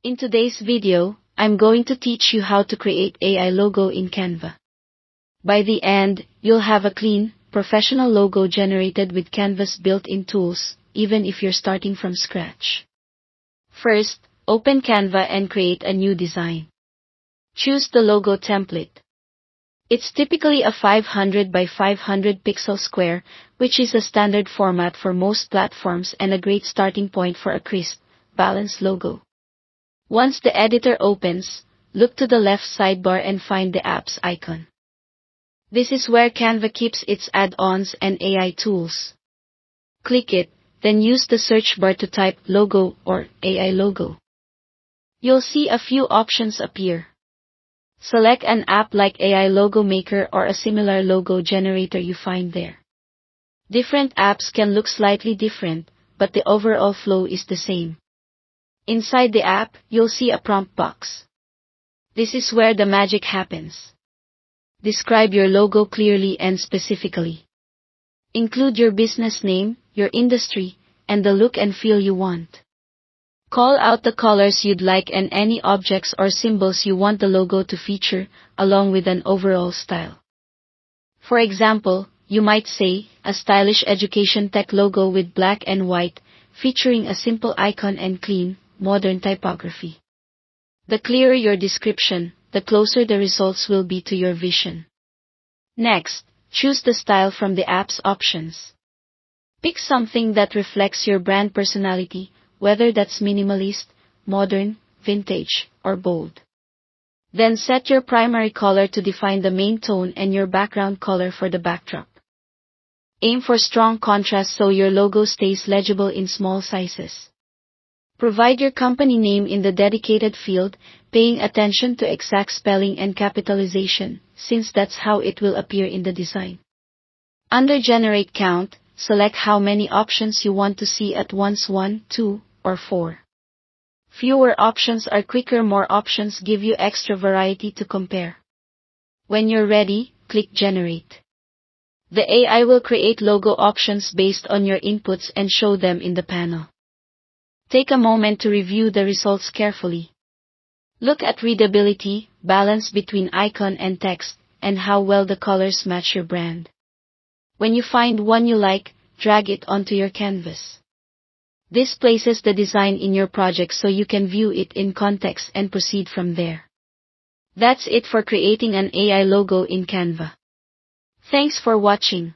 In today's video, I'm going to teach you how to create AI logo in Canva. By the end, you'll have a clean, professional logo generated with Canva's built-in tools, even if you're starting from scratch. First, open Canva and create a new design. Choose the logo template. It's typically a 500 by 500 pixel square, which is a standard format for most platforms and a great starting point for a crisp, balanced logo. Once the editor opens, look to the left sidebar and find the apps icon. This is where Canva keeps its add-ons and AI tools. Click it, then use the search bar to type logo or AI logo. You'll see a few options appear. Select an app like AI Logo Maker or a similar logo generator you find there. Different apps can look slightly different, but the overall flow is the same. Inside the app, you'll see a prompt box. This is where the magic happens. Describe your logo clearly and specifically. Include your business name, your industry, and the look and feel you want. Call out the colors you'd like and any objects or symbols you want the logo to feature, along with an overall style. For example, you might say, a stylish education tech logo with black and white, featuring a simple icon and clean, modern typography. The clearer your description, the closer the results will be to your vision. Next, choose the style from the app's options. Pick something that reflects your brand personality, whether that's minimalist, modern, vintage, or bold. Then set your primary color to define the main tone and your background color for the backdrop. Aim for strong contrast so your logo stays legible in small sizes. Provide your company name in the dedicated field, paying attention to exact spelling and capitalization, since that's how it will appear in the design. Under Generate Count, select how many options you want to see at once: 1, 2, or 4. Fewer options are quicker, more options give you extra variety to compare. When you're ready, click Generate. The AI will create logo options based on your inputs and show them in the panel. Take a moment to review the results carefully. Look at readability, balance between icon and text, and how well the colors match your brand. When you find one you like, drag it onto your canvas. This places the design in your project so you can view it in context and proceed from there. That's it for creating an AI logo in Canva. Thanks for watching.